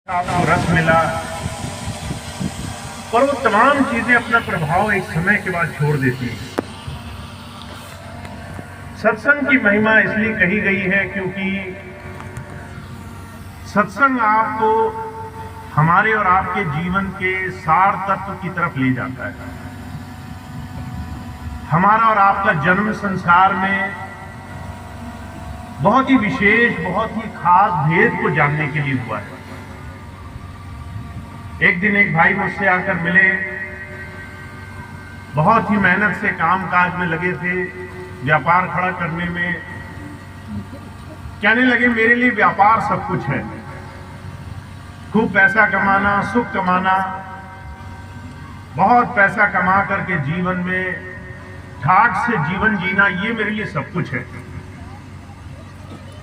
आपको रस मिला, पर वो तमाम चीजें अपना प्रभाव एक समय के बाद छोड़ देती हैं। सत्संग की महिमा इसलिए कही गई है क्योंकि सत्संग आपको हमारे और आपके जीवन के सार तत्व की तरफ ले जाता है। हमारा और आपका जन्म संसार में बहुत ही विशेष, बहुत ही खास भेद को जानने के लिए हुआ है। एक दिन एक भाई मुझसे आकर मिले, बहुत ही मेहनत से काम काज में लगे थे, व्यापार खड़ा करने में। कहने लगे मेरे लिए व्यापार सब कुछ है, खूब पैसा कमाना, सुख कमाना, बहुत पैसा कमा करके जीवन में ठाठ से जीवन जीना, ये मेरे लिए सब कुछ है।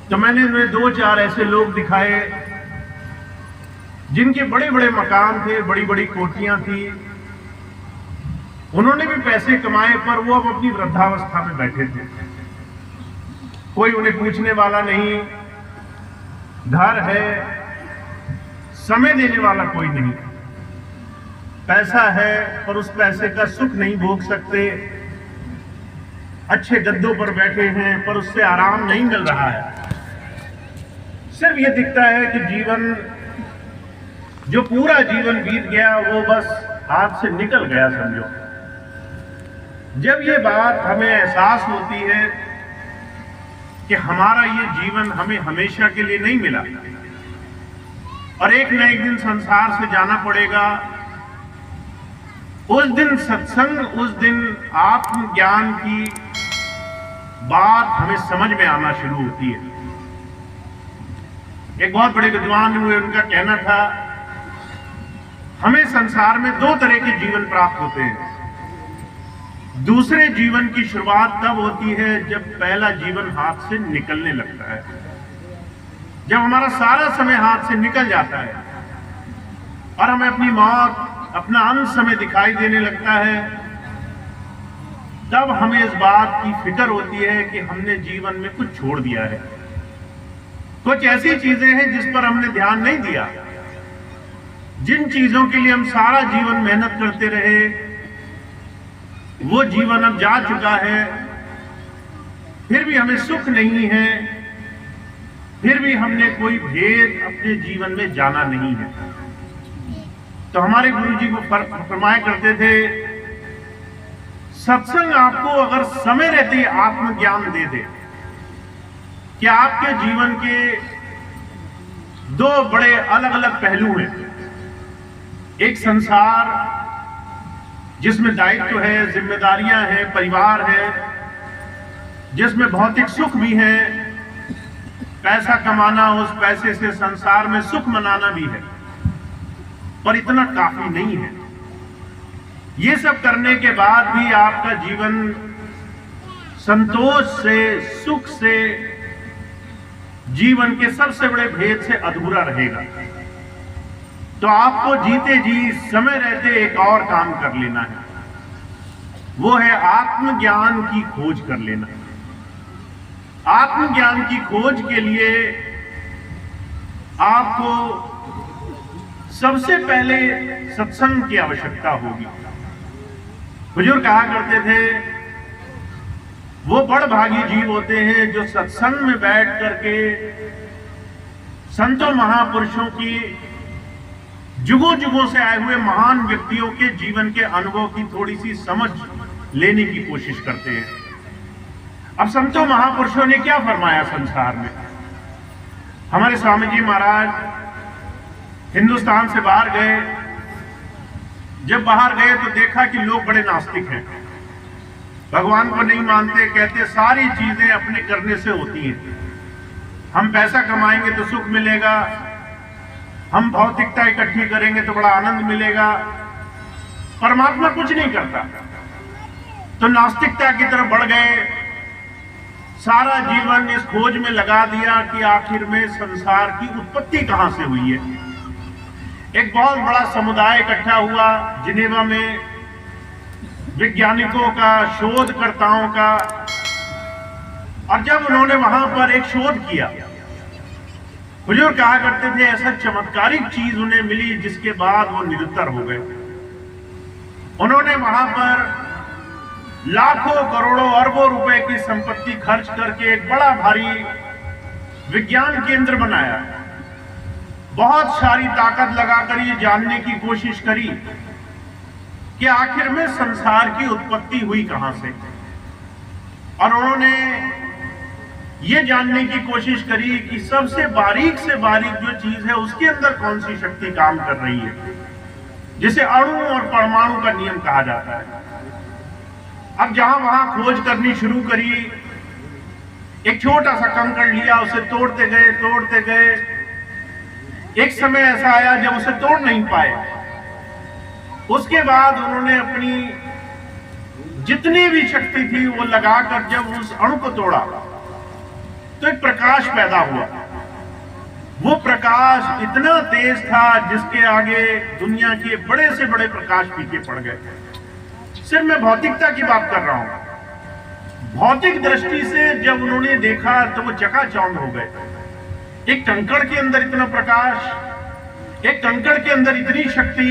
तो मैंने उन्हें दो चार ऐसे लोग दिखाए जिनके बड़े बड़े मकान थे, बड़ी बड़ी कोठियां थी, उन्होंने भी पैसे कमाए, पर वो अब अपनी वृद्धावस्था में बैठे थे। कोई उन्हें पूछने वाला नहीं, घर है, समय देने वाला कोई नहीं। पैसा है पर उस पैसे का सुख नहीं भोग सकते, अच्छे गद्दों पर बैठे हैं पर उससे आराम नहीं मिल रहा है। सिर्फ ये दिखता है कि जीवन, जो पूरा जीवन बीत गया वो बस हाथ से निकल गया समझो। जब ये बात हमें एहसास होती है कि हमारा ये जीवन हमें हमेशा के लिए नहीं मिला और एक न एक दिन संसार से जाना पड़ेगा, उस दिन सत्संग, उस दिन आत्मज्ञान की बात हमें समझ में आना शुरू होती है। एक बहुत बड़े विद्वान हुए, उनका कहना था हमें संसार में दो तरह के जीवन प्राप्त होते हैं। दूसरे जीवन की शुरुआत तब होती है जब पहला जीवन हाथ से निकलने लगता है, जब हमारा सारा समय हाथ से निकल जाता है और हमें अपनी मौत, अपना अंत समय दिखाई देने लगता है। तब हमें इस बात की फिक्र होती है कि हमने जीवन में कुछ छोड़ दिया है, कुछ ऐसी चीजें हैं जिस पर हमने ध्यान नहीं दिया, जिन चीजों के लिए हम सारा जीवन मेहनत करते रहे, वो जीवन अब जा चुका है, फिर भी हमें सुख नहीं है, फिर भी हमने कोई भेद अपने जीवन में जाना नहीं है। तो हमारे गुरुजी को फरमाया करते थे, सत्संग आपको अगर समय रहते आत्मज्ञान दे दे कि आपके जीवन के दो बड़े अलग अलग पहलू हैं। एक संसार जिसमें दायित्व है, जिम्मेदारियां हैं, परिवार है, जिसमें भौतिक सुख भी है, पैसा कमाना, उस पैसे से संसार में सुख मनाना भी है, पर इतना काफी नहीं है। ये सब करने के बाद भी आपका जीवन संतोष से, सुख से, जीवन के सबसे बड़े भेद से अधूरा रहेगा। तो आपको जीते जी समय रहते एक और काम कर लेना है, वो है आत्मज्ञान की खोज कर लेना। आत्मज्ञान की खोज के लिए आपको सबसे पहले सत्संग की आवश्यकता होगी। हुजूर कहा करते थे, वो बड़ भागी जीव होते हैं जो सत्संग में बैठ करके संतों महापुरुषों की, जुगों जुगों से आए हुए महान व्यक्तियों के जीवन के अनुभव की थोड़ी सी समझ लेने की कोशिश करते हैं। अब संतों महापुरुषों ने क्या फरमाया संसार में। हमारे स्वामी जी महाराज हिंदुस्तान से बाहर गए, जब बाहर गए तो देखा कि लोग बड़े नास्तिक हैं, भगवान को नहीं मानते, कहते सारी चीजें अपने करने से होती हैं, हम पैसा कमाएंगे तो सुख मिलेगा, हम भौतिकता इकट्ठी करेंगे तो बड़ा आनंद मिलेगा, परमात्मा कुछ नहीं करता। तो नास्तिकता की तरफ बढ़ गए, सारा जीवन इस खोज में लगा दिया कि आखिर में संसार की उत्पत्ति कहां से हुई है। एक बहुत बड़ा समुदाय इकट्ठा हुआ जिनेवा में, वैज्ञानिकों का, शोधकर्ताओं का, और जब उन्होंने वहां पर एक शोध किया हुजूर कहा करते थे ऐसा चमत्कारिक चीज उन्हें मिली जिसके बाद वो निरुत्तर हो गए। उन्होंने वहां पर लाखों करोड़ों अरबों रुपए की संपत्ति खर्च करके एक बड़ा भारी विज्ञान केंद्र बनाया। बहुत सारी ताकत लगाकर ये जानने की कोशिश करी कि आखिर में संसार की उत्पत्ति हुई कहां से, और उन्होंने ये जानने की कोशिश करी कि सबसे बारीक से बारीक जो चीज है उसके अंदर कौन सी शक्ति काम कर रही है, जिसे अणु और परमाणु का नियम कहा जाता है। अब जहां वहां खोज करनी शुरू करी, एक छोटा सा कंकड़ लिया, उसे तोड़ते गए। एक समय ऐसा आया जब उसे तोड़ नहीं पाए। उसके बाद उन्होंने अपनी जितनी भी शक्ति थी वो लगाकर जब उस अणु को तोड़ा तो एक प्रकाश पैदा हुआ। वो प्रकाश इतना तेज था जिसके आगे दुनिया के बड़े से बड़े प्रकाश फीके पड़ गए। सिर्फ मैं भौतिकता की बात कर रहा हूं। भौतिक दृष्टि से जब उन्होंने देखा तो वो चकाचौंध हो गए। एक कंकड़ के अंदर इतना प्रकाश, एक कंकड़ के अंदर इतनी शक्ति,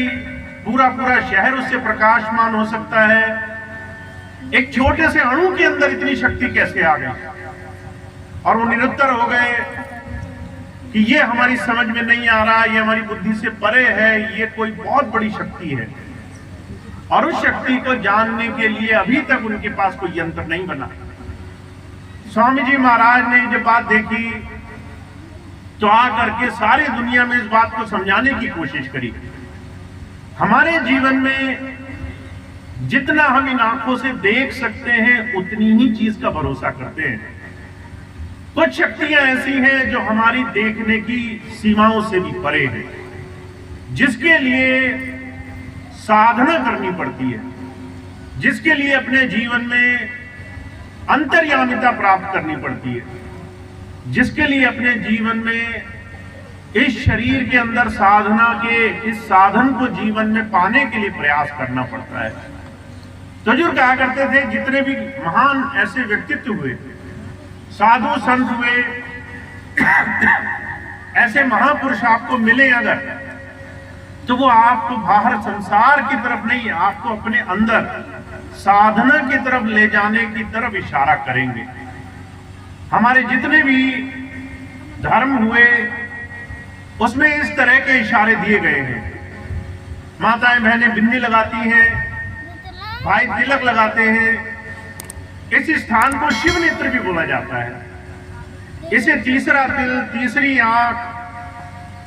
पूरा पूरा शहर उससे प्रकाशमान हो सकता है। एक छोटे से अणु के अंदर इतनी शक्ति कैसे आ गई? और वो निरुत्तर हो गए कि ये हमारी समझ में नहीं आ रहा, ये हमारी बुद्धि से परे है, ये कोई बहुत बड़ी शक्ति है। और उस शक्ति को जानने के लिए अभी तक उनके पास कोई यंत्र नहीं बना। स्वामी जी महाराज ने जब बात देखी तो आकर के सारी दुनिया में इस बात को समझाने की कोशिश करी। हमारे जीवन में जितना हम इन आंखों से देख सकते हैं उतनी ही चीज का भरोसा करते हैं। कुछ शक्तियां ऐसी हैं जो हमारी देखने की सीमाओं से भी परे हैं, जिसके लिए साधना करनी पड़ती है, जिसके लिए अपने जीवन में अंतर्यामिता प्राप्त करनी पड़ती है, जिसके लिए अपने जीवन में इस शरीर के अंदर साधना के इस साधन को जीवन में पाने के लिए प्रयास करना पड़ता है। तो जो कहा करते थे जितने भी महान ऐसे व्यक्तित्व हुए, साधु संत हुए, ऐसे महापुरुष आपको मिले अगर, तो वो आपको बाहर संसार की तरफ नहीं, आपको अपने अंदर साधना की तरफ ले जाने की तरफ इशारा करेंगे। हमारे जितने भी धर्म हुए उसमें इस तरह के इशारे दिए गए हैं। माताएं बहनें बिंदी लगाती हैं, भाई तिलक लगाते हैं। इस स्थान को शिव नेत्र भी बोला जाता है। इसे तीसरा दिल, तीसरी आंख,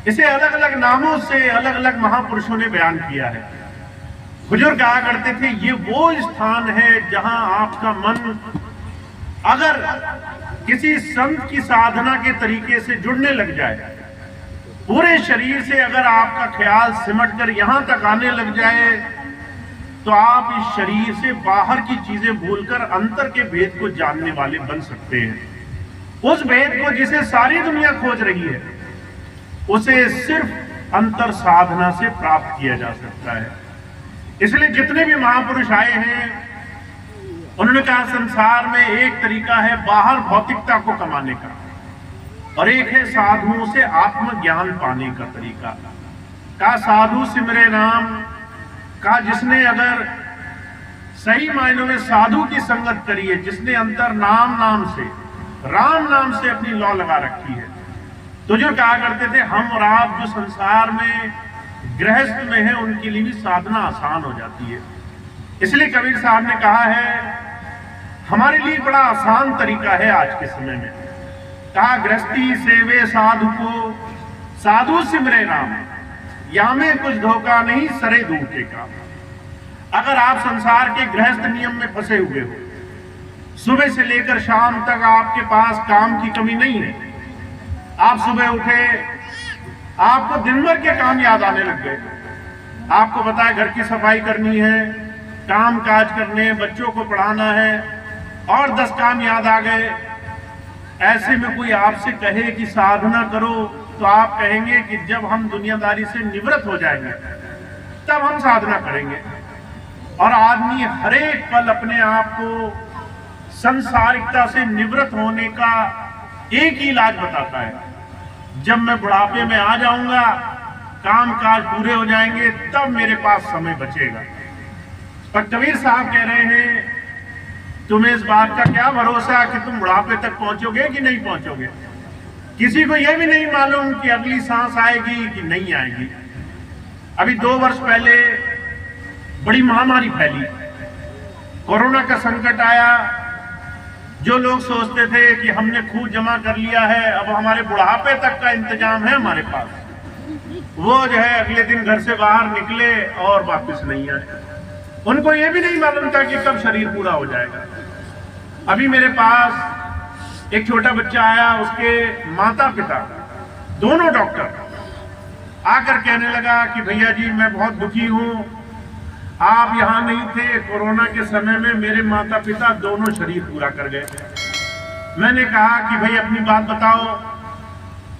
इसे अलग अलग नामों से अलग अलग महापुरुषों ने बयान किया है। हुजूर कहा करते थे ये वो स्थान है जहां आपका मन अगर किसी संत की साधना के तरीके से जुड़ने लग जाए, पूरे शरीर से अगर आपका ख्याल सिमट कर यहां तक आने लग जाए, तो आप इस शरीर से बाहर की चीजें भूलकर अंतर के भेद को जानने वाले बन सकते हैं। उस भेद को जिसे सारी दुनिया खोज रही है, उसे सिर्फ अंतर साधना से प्राप्त किया जा सकता है। इसलिए जितने भी महापुरुष आए हैं, उन्होंने कहा संसार में एक तरीका है बाहर भौतिकता को कमाने का, और एक है साधुओं से आत्मज्ञान पाने का तरीका। कहा साधु सिमरे नाम, कहा जिसने अगर सही मायनों में साधु की संगत करी है, जिसने अंतर नाम नाम से, राम नाम से अपनी लौ लगा रखी है, तो जो कहा करते थे हम और आप जो संसार में गृहस्थ में है उनके लिए भी साधना आसान हो जाती है। इसलिए कबीर साहब ने कहा है हमारे लिए बड़ा आसान तरीका है आज के समय में। कहा गृहस्थी सेवे साधु को, साधु सिमरे नाम, या में कुछ धोखा नहीं सरे धूके का। अगर आप संसार के गृहस्थ नियम में फंसे हुए हो, सुबह से लेकर शाम तक आपके पास काम की कमी नहीं है, आप सुबह उठे, आपको दिन भर के काम याद आने लग गए, आपको पता है घर की सफाई करनी है, काम काज करने, बच्चों को पढ़ाना है, और 10 काम याद आ गए। ऐसे में कोई आपसे कहे कि साधना करो, तो आप कहेंगे कि जब हम दुनियादारी से निवृत्त हो जाएंगे तब हम साधना करेंगे। और आदमी हर एक पल अपने आप को संसारिकता से निवृत्त होने का एक ही इलाज बताता है, जब मैं बुढ़ापे में आ जाऊंगा, काम काज पूरे हो जाएंगे, तब मेरे पास समय बचेगा। पर कबीर साहब कह रहे हैं तुम्हें इस बात का क्या भरोसा कि तुम बुढ़ापे तक पहुंचोगे कि नहीं पहुंचोगे। किसी को यह भी नहीं मालूम कि अगली सांस आएगी कि नहीं आएगी। अभी 2 वर्ष पहले बड़ी महामारी फैली, कोरोना का संकट आया। जो लोग सोचते थे कि हमने खूब जमा कर लिया है, अब हमारे बुढ़ापे तक का इंतजाम है हमारे पास, वो जो है अगले दिन घर से बाहर निकले और वापस नहीं आए। उनको ये भी नहीं मालूम था कि कब शरीर पूरा हो जाएगा। अभी मेरे पास एक छोटा बच्चा आया, उसके माता पिता दोनों डॉक्टर आकर कहने लगा कि भैया जी मैं बहुत दुखी हूं, आप यहां नहीं थे कोरोना के समय में, मेरे माता पिता दोनों शरीर पूरा कर गए। मैंने कहा कि भाई अपनी बात बताओ।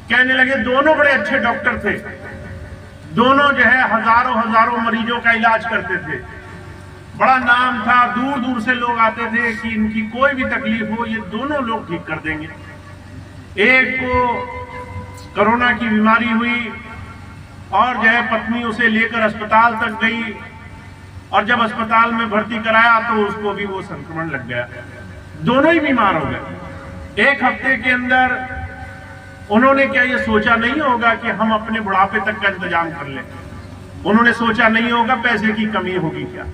कहने लगे दोनों बड़े अच्छे डॉक्टर थे, दोनों जो है हजारों हजारों मरीजों का इलाज करते थे, बड़ा नाम था, दूर दूर से लोग आते थे कि इनकी कोई भी तकलीफ हो ये दोनों लोग ठीक कर देंगे। एक को कोरोना की बीमारी हुई और जो है पत्नी उसे लेकर अस्पताल तक गई, और जब अस्पताल में भर्ती कराया तो उसको भी वो संक्रमण लग गया। दोनों ही बीमार हो गए 1 हफ्ते के अंदर। उन्होंने क्या ये सोचा नहीं होगा कि हम अपने बुढ़ापे तक का इंतजाम कर लें? उन्होंने सोचा नहीं होगा पैसे की कमी होगी क्या?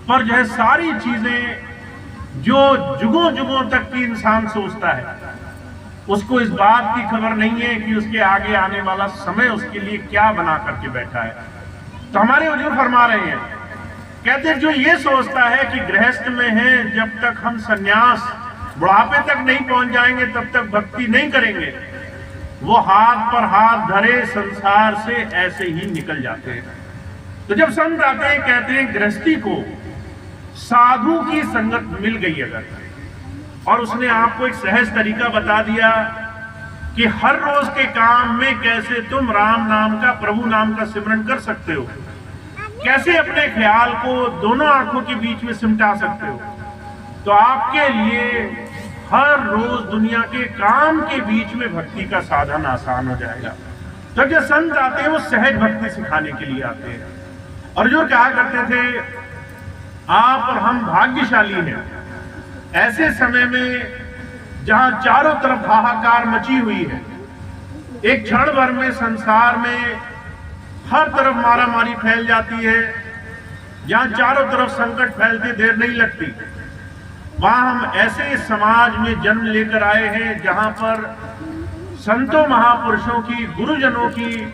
पर जो है सारी चीजें जो जुगों जुगों तक की इंसान सोचता है, उसको इस बात की खबर नहीं है कि उसके आगे आने वाला समय उसके लिए क्या बना करके बैठा है। तो हमारे हुजूर फरमा रहे हैं, कहते हैं जो ये सोचता है कि गृहस्थ में है, जब तक हम सन्यास बुढ़ापे तक नहीं पहुंच जाएंगे तब तक भक्ति नहीं करेंगे, वो हाथ पर हाथ धरे संसार से ऐसे ही निकल जाते हैं। तो जब संत आते हैं कहते हैं गृहस्थी को साधु की संगत मिल गई अगर, और उसने आपको एक सहज तरीका बता दिया कि हर रोज के काम में कैसे तुम राम नाम का, प्रभु नाम का सिमरन कर सकते हो, कैसे अपने ख्याल को दोनों आंखों के बीच में सिमटा सकते हो, तो आपके लिए हर रोज दुनिया के काम के बीच में भक्ति का साधन आसान हो जाएगा। तो जो संत आते हैं वो सहज भक्ति सिखाने के लिए आते हैं। और जो कहा करते थे आप और हम भाग्यशाली हैं ऐसे समय में जहां चारों तरफ हाहाकार मची हुई है, एक क्षण भर में संसार में हर तरफ मारामारी फैल जाती है, जहां चारों तरफ संकट फैलते देर नहीं लगती, वहां हम ऐसे समाज में जन्म लेकर आए हैं जहां पर संतों महापुरुषों की, गुरुजनों की,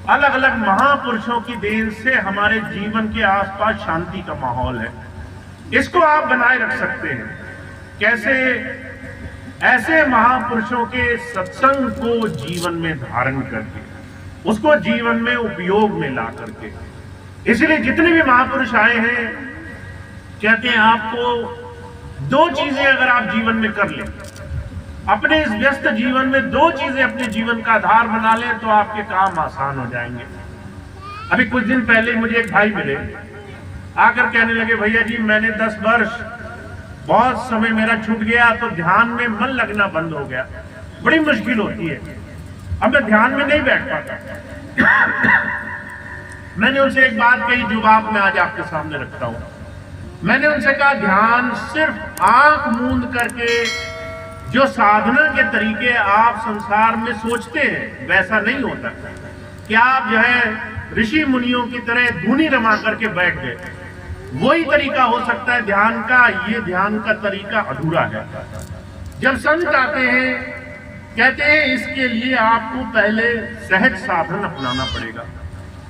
अलग अलग महापुरुषों की देन से हमारे जीवन के आसपास शांति का माहौल है। इसको आप बनाए रख सकते हैं कैसे? ऐसे महापुरुषों के सत्संग को जीवन में धारण करके, उसको जीवन में उपयोग में ला करके। इसलिए जितने भी महापुरुष आए हैं कहते हैं आपको 2 चीजें अगर आप जीवन में कर लें, अपने इस व्यस्त जीवन में 2 चीजें अपने जीवन का आधार बना लें तो आपके काम आसान हो जाएंगे। अभी कुछ दिन पहले मुझे एक भाई मिले, आकर कहने लगे भैया जी मैंने 10 वर्ष बहुत समय मेरा छूट गया, तो ध्यान में मन लगना बंद हो गया, बड़ी मुश्किल होती है, अब मैं ध्यान में नहीं बैठ पाता। मैंने उनसे एक बात कही जो बात मैं आज आपके सामने रखता हूं। मैंने उनसे कहा ध्यान सिर्फ आंख मूंद करके जो साधना के तरीके आप संसार में सोचते हैं वैसा नहीं होता कि आप जो है ऋषि मुनियों की तरह धुनी रमा करके बैठ गए, वही तरीका हो सकता है ध्यान का। ये ध्यान का तरीका अधूरा है। जब संत आते हैं कहते हैं इसके लिए आपको पहले सहज साधन अपनाना पड़ेगा।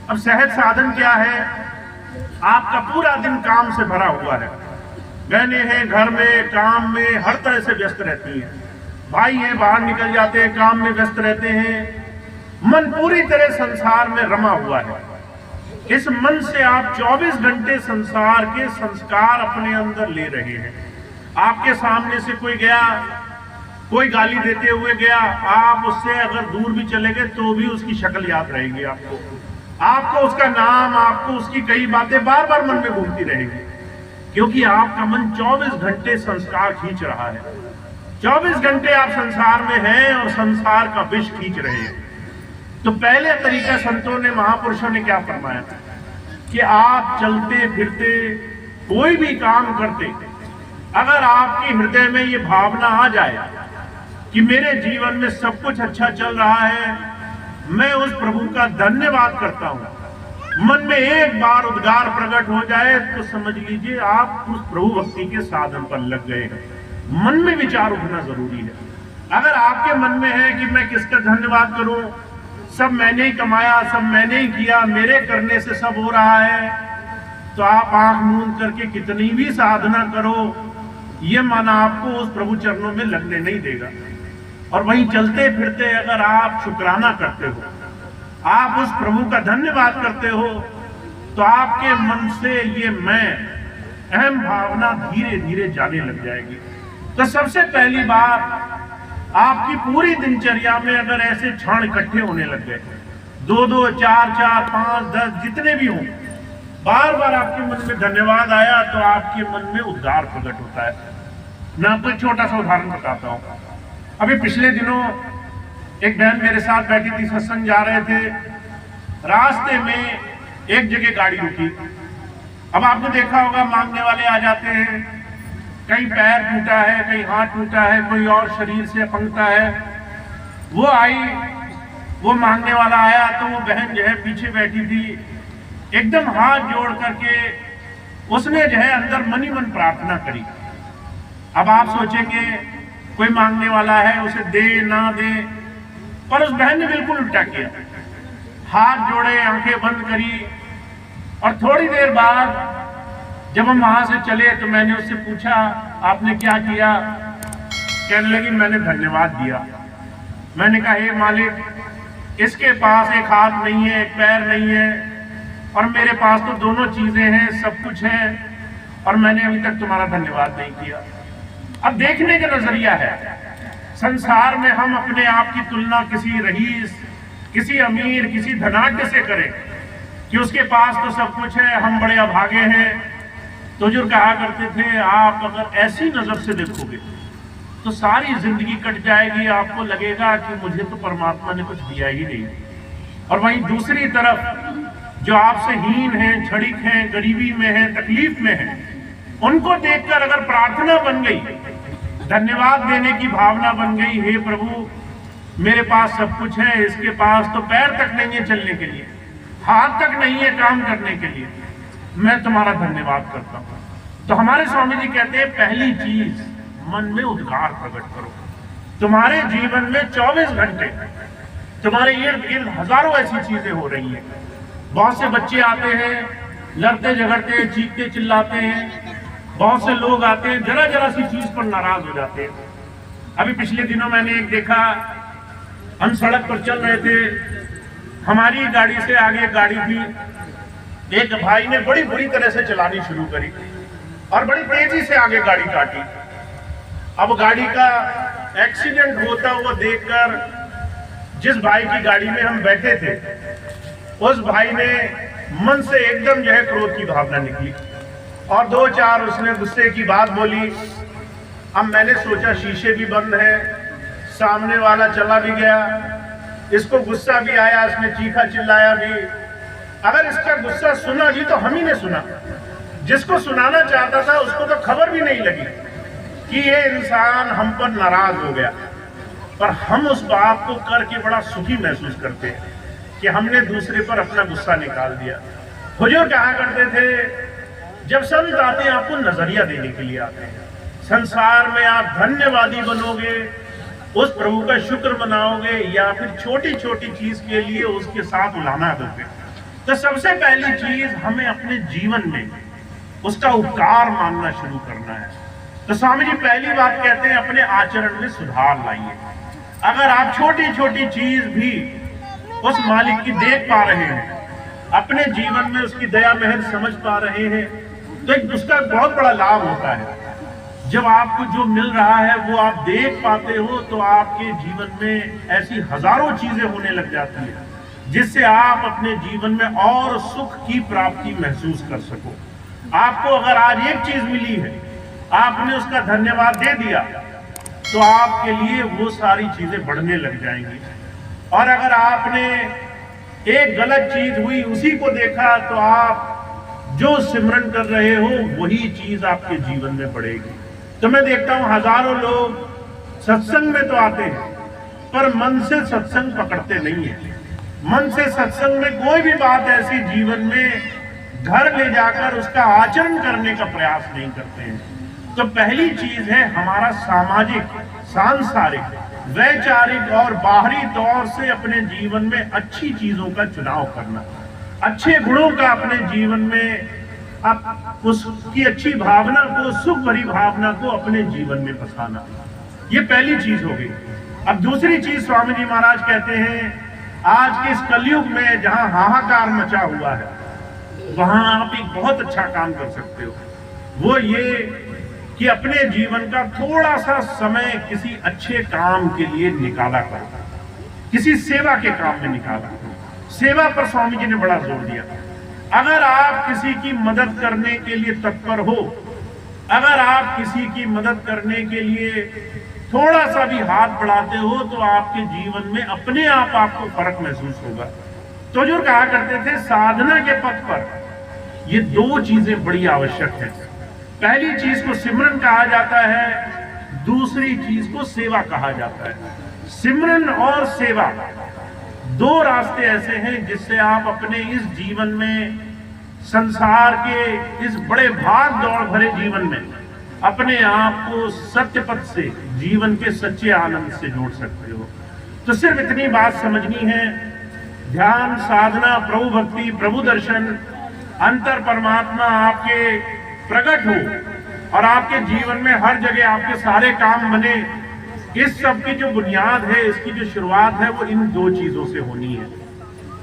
अब सहज साधन क्या है? आपका पूरा दिन काम से भरा हुआ है, बहने हैं घर में, काम में, हर तरह से व्यस्त रहती हैं, भाई हैं बाहर निकल जाते हैं, काम में व्यस्त रहते हैं, मन पूरी तरह संसार में रमा हुआ है। इस मन से आप 24 घंटे संसार के संस्कार अपने अंदर ले रहे हैं। आपके सामने से कोई गया, कोई गाली देते हुए गया, आप उससे अगर दूर भी चले गए तो भी उसकी शक्ल याद रहेगी आपको उसका नाम, आपको उसकी कई बातें बार बार मन में घूमती रहेंगी, क्योंकि आपका मन 24 घंटे संस्कार खींच रहा है। 24 घंटे आप संसार में हैं और संसार का विष खींच रहे हैं। तो पहले तरीका संतों ने, महापुरुषों ने क्या फरमाया कि आप चलते फिरते कोई भी काम करते, अगर आपके हृदय में ये भावना आ जाए कि मेरे जीवन में सब कुछ अच्छा चल रहा है, मैं उस प्रभु का धन्यवाद करता हूं, मन में एक बार उद्गार प्रकट हो जाए तो समझ लीजिए आप उस प्रभु भक्ति के साधन पर लग गए हैं। मन में विचार उठना जरूरी है। अगर आपके मन में है कि मैं किसका धन्यवाद करूं, सब मैंने ही कमाया, सब मैंने ही किया, मेरे करने से सब हो रहा है, तो आप आंख मूंद करके कितनी भी साधना करो, ये मन आपको उस प्रभु चरणों में लगने नहीं देगा। और वहीं चलते फिरते अगर आप शुक्राना करते हो, आप उस प्रभु का धन्यवाद करते हो, तो आपके मन से ये मैं अहम भावना धीरे धीरे जाने लग जाएगी। तो सबसे पहली बात, आपकी पूरी दिनचर्या में अगर ऐसे क्षण इकट्ठे होने लग गए, 2-2, 4-4, 5, 10 जितने भी हों, बार बार आपके मन में धन्यवाद आया तो आपके मन में उद्गार प्रकट होता है। मैं आपको एक छोटा सा उदाहरण बताता हूं। अभी पिछले दिनों एक बहन मेरे साथ बैठी थी, सत्संग जा रहे थे, रास्ते में एक जगह गाड़ी रुकी। अब आपने देखा होगा मांगने वाले आ जाते हैं, कहीं पैर टूटा है, कहीं हाथ टूटा है, कोई और शरीर से अपंगता है। वो आई, वो मांगने वाला आया तो वो बहन जो है पीछे बैठी थी, एकदम हाथ जोड़ करके उसने जो है अंदर मन ही मन प्रार्थना करी। अब आप सोचेंगे कोई मांगने वाला है, उसे दे ना दे, पर उस बहन ने बिल्कुल उल्टा किया, हाथ जोड़े, आंखें बंद करी। और थोड़ी देर बाद जब हम वहां से चले तो मैंने उससे पूछा, आपने क्या किया? कहने लगी, मैंने धन्यवाद दिया। मैंने कहा, हे मालिक, इसके पास एक हाथ नहीं है, एक पैर नहीं है, और मेरे पास तो दोनों चीजें हैं, सब कुछ है, और मैंने अभी तक तुम्हारा धन्यवाद नहीं किया। अब देखने का नजरिया है, संसार में हम अपने आप की तुलना किसी रईस, किसी अमीर, किसी धनाढ्य से करें कि उसके पास तो सब कुछ है, हम बड़े अभागे हैं। तो जो कहा करते थे, आप अगर ऐसी नजर से देखोगे तो सारी जिंदगी कट जाएगी, आपको लगेगा कि मुझे तो परमात्मा ने कुछ दिया ही नहीं। और वहीं दूसरी तरफ जो आपसे हीन हैं, क्षणिक हैं, गरीबी में हैं, तकलीफ में हैं, उनको देखकर अगर प्रार्थना बन गई, धन्यवाद देने की भावना बन गई, हे प्रभु मेरे पास सब कुछ है, इसके पास तो पैर तक नहीं है चलने के लिए, हाथ तक नहीं है काम करने के लिए, मैं तुम्हारा धन्यवाद करता हूं। तो हमारे स्वामी जी कहते हैं, पहली चीज मन में उद्गार प्रकट करो। तुम्हारे जीवन में 24 घंटे तुम्हारे इर्द गिर्द हजारों ऐसी चीजें हो रही हैं। बहुत से बच्चे आते हैं, लड़ते झगड़ते, चीखते चिल्लाते हैं। बहुत से लोग आते हैं, जरा जरा सी चीज पर नाराज हो जाते हैं। अभी पिछले दिनों मैंने एक देखा, हम सड़क पर चल रहे थे, हमारी गाड़ी से आगे गाड़ी थी, एक भाई ने बड़ी बुरी तरह से चलानी शुरू करी और बड़ी तेजी से आगे गाड़ी काटी। अब गाड़ी का एक्सीडेंट होता हुआ देखकर जिस भाई की गाड़ी में हम बैठे थे, उस भाई ने मन से एकदम जो है क्रोध की भावना निकली और 2-4 उसने गुस्से की बात बोली। अब मैंने सोचा शीशे भी बंद है, सामने वाला चला भी गया, इसको गुस्सा भी आया, इसने चीखा चिल्लाया भी। अगर इसका गुस्सा सुना भी तो हम ही ने सुना, जिसको सुनाना चाहता था उसको तो खबर भी नहीं लगी कि ये इंसान हम पर नाराज हो गया। पर हम उस बात को करके बड़ा सुखी महसूस करते हैं कि हमने दूसरे पर अपना गुस्सा निकाल दिया। हुजूर कहा करते थे, जब संत आते हैं आपको नजरिया देने के लिए आते हैं। संसार में आप धन्यवादी बनोगे, उस प्रभु का शुक्र मनाओगे, या फिर छोटी छोटी चीज के लिए उसके साथ उलाना दोगे। तो सबसे पहली चीज हमें अपने जीवन में उसका उपकार मानना शुरू करना है। तो स्वामी जी पहली बात कहते हैं, अपने आचरण में सुधार लाइए। अगर आप छोटी छोटी चीज भी उस मालिक की देख पा रहे हैं, अपने जीवन में उसकी दया मेहर समझ पा रहे हैं, तो एक उसका बहुत बड़ा लाभ होता है। जब आपको जो मिल रहा है वो आप देख पाते हो, तो आपके जीवन में ऐसी हजारों चीजें होने लग जाती है जिससे आप अपने जीवन में और सुख की प्राप्ति महसूस कर सको। आपको अगर आज एक चीज मिली है, आपने उसका धन्यवाद दे दिया, तो आपके लिए वो सारी चीजें बढ़ने लग जाएंगी। और अगर आपने एक गलत चीज हुई उसी को देखा तो आप जो सिमरन कर रहे हो वही चीज आपके जीवन में बढ़ेगी। तो मैं देखता हूं हजारों लोग सत्संग में तो आते हैं पर मन से सत्संग पकड़ते नहीं है। मन से सत्संग में कोई भी बात ऐसी जीवन में घर ले जाकर उसका आचरण करने का प्रयास नहीं करते हैं। तो पहली चीज है हमारा सामाजिक, सांसारिक, वैचारिक और बाहरी तौर से अपने जीवन में अच्छी चीजों का चुनाव करना, अच्छे गुणों का अपने जीवन में उसकी अच्छी भावना को, सुख भरी भावना को अपने जीवन में बसाना, ये पहली चीज हो गई। अब दूसरी चीज स्वामी जी महाराज कहते हैं आज के इस कलयुग में जहां हाहाकार मचा हुआ है वहां आप एक बहुत अच्छा काम कर सकते हो, वो ये कि अपने जीवन का थोड़ा सा समय किसी अच्छे काम के लिए निकाला करो, किसी सेवा के काम में निकाला। सेवा पर स्वामी जी ने बड़ा जोर दिया। अगर आप किसी की मदद करने के लिए तत्पर हो, अगर आप किसी की मदद करने के लिए थोड़ा सा भी हाथ बढ़ाते हो तो आपके जीवन में अपने आप आपको फर्क महसूस होगा। तो जो कहा करते थे साधना के पथ पर ये दो चीजें बड़ी आवश्यक है। पहली चीज को सिमरन कहा जाता है, दूसरी चीज को सेवा कहा जाता है। सिमरन और सेवा दो रास्ते ऐसे हैं जिससे आप अपने इस जीवन में, संसार के इस बड़े भाग दौड़ भरे जीवन में अपने आप को सत्य पथ से, जीवन के सच्चे आनंद से जोड़ सकते हो। तो सिर्फ इतनी बात समझनी है, ध्यान, साधना, प्रभु भक्ति, प्रभु दर्शन, अंतर परमात्मा आपके प्रकट हो और आपके जीवन में हर जगह आपके सारे काम बने, इस सब की जो बुनियाद है, इसकी जो शुरुआत है वो इन दो चीजों से होनी है।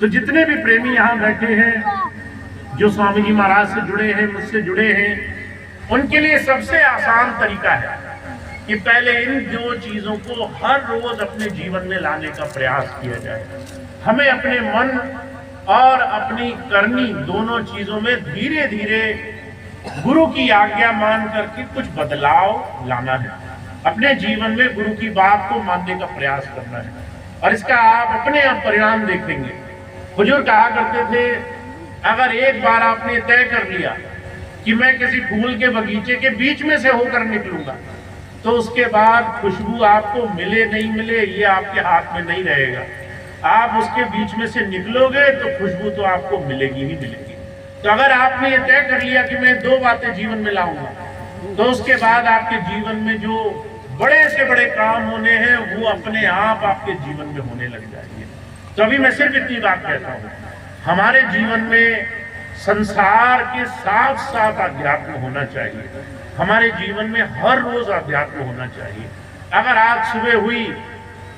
तो जितने भी प्रेमी यहाँ बैठे हैं, जो स्वामी जी महाराज से जुड़े हैं, मुझसे जुड़े हैं, उनके लिए सबसे आसान तरीका है कि पहले इन दो चीजों को हर रोज अपने जीवन में लाने का प्रयास किया जाए। हमें अपने मन और अपनी करनी दोनों चीजों में धीरे धीरे गुरु की आज्ञा मान करके कुछ बदलाव लाना है। अपने जीवन में गुरु की बात को मानने का प्रयास करना है और इसका आप अपने आप परिणाम देखेंगे। हुजूर कहा करते थे अगर एक बार आपने तय कर लिया कि मैं किसी फूल के बगीचे के बीच में से होकर निकलूंगा तो उसके बाद खुशबू आपको मिले नहीं मिले ये आपके हाथ में नहीं रहेगा। आप उसके बीच में से निकलोगे तो खुशबू तो आपको मिलेगी ही मिलेगी। तो अगर आपने ये तय कर लिया कि मैं दो बातें जीवन में लाऊंगा तो उसके बाद आपके जीवन में जो बड़े से बड़े काम होने हैं वो अपने आप आपके जीवन में होने लग जाएंगे। तो अभी मैं सिर्फ इतनी बात कहता हूँ, हमारे जीवन में संसार के साथ साथ अध्यात्म होना चाहिए। हमारे जीवन में हर रोज अध्यात्म होना चाहिए। अगर आज सुबह हुई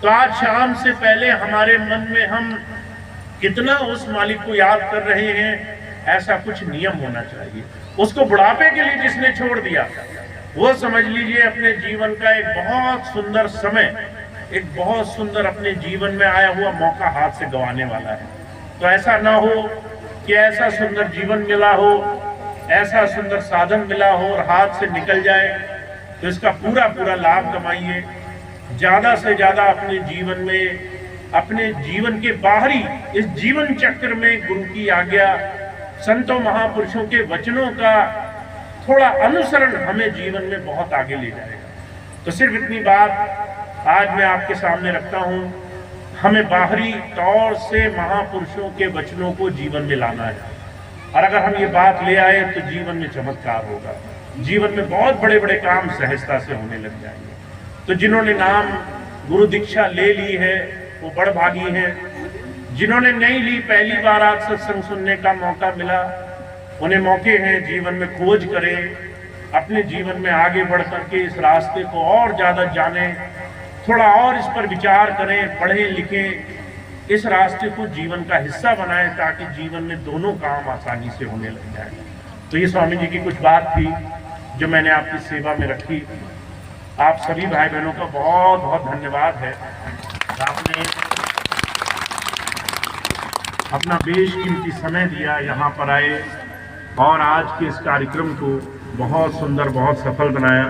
तो आज शाम से पहले हमारे मन में हम कितना उस मालिक को याद कर रहे हैं, ऐसा कुछ नियम होना चाहिए। उसको बुढ़ापे के लिए जिसने छोड़ दिया वो समझ लीजिए अपने जीवन का एक बहुत सुंदर समय, एक बहुत सुंदर अपने जीवन में आया हुआ मौका हाथ से गंवाने वाला है। तो ऐसा ना हो कि ऐसा सुंदर जीवन मिला हो, ऐसा सुंदर साधन मिला हो और हाथ से निकल जाए। तो इसका पूरा पूरा लाभ कमाइए। ज्यादा से ज्यादा अपने जीवन में, अपने जीवन के बाहरी इस जीवन चक्र में गुरु की आज्ञा, संतों महापुरुषों के वचनों का थोड़ा अनुसरण हमें जीवन में बहुत आगे ले जाएगा। तो सिर्फ इतनी बात आज मैं आपके सामने रखता हूँ, हमें बाहरी तौर से महापुरुषों के वचनों को जीवन में लाना है और अगर हम ये बात ले आए तो जीवन में चमत्कार होगा। जीवन में बहुत बड़े बड़े काम सहजता से होने लग जाएंगे। तो जिन्होंने नाम गुरु दीक्षा ले ली है वो बड़ भागी हैं। जिन्होंने नहीं ली, पहली बार आज सत्संग सुनने का मौका मिला, उन्हें मौके हैं जीवन में खोज करें, अपने जीवन में आगे बढ़ करके इस रास्ते को और ज्यादा जाने, थोड़ा और इस पर विचार करें, पढ़ें लिखें, इस रास्ते को जीवन का हिस्सा बनाएं ताकि जीवन में दोनों काम आसानी से होने लग जाए। तो ये स्वामी जी की कुछ बात थी जो मैंने आपकी सेवा में रखी। आप सभी भाई बहनों का बहुत बहुत धन्यवाद है। आपने अपना बेशकीमती समय दिया, यहाँ पर आए और आज के इस कार्यक्रम को बहुत सुंदर, बहुत सफल बनाया।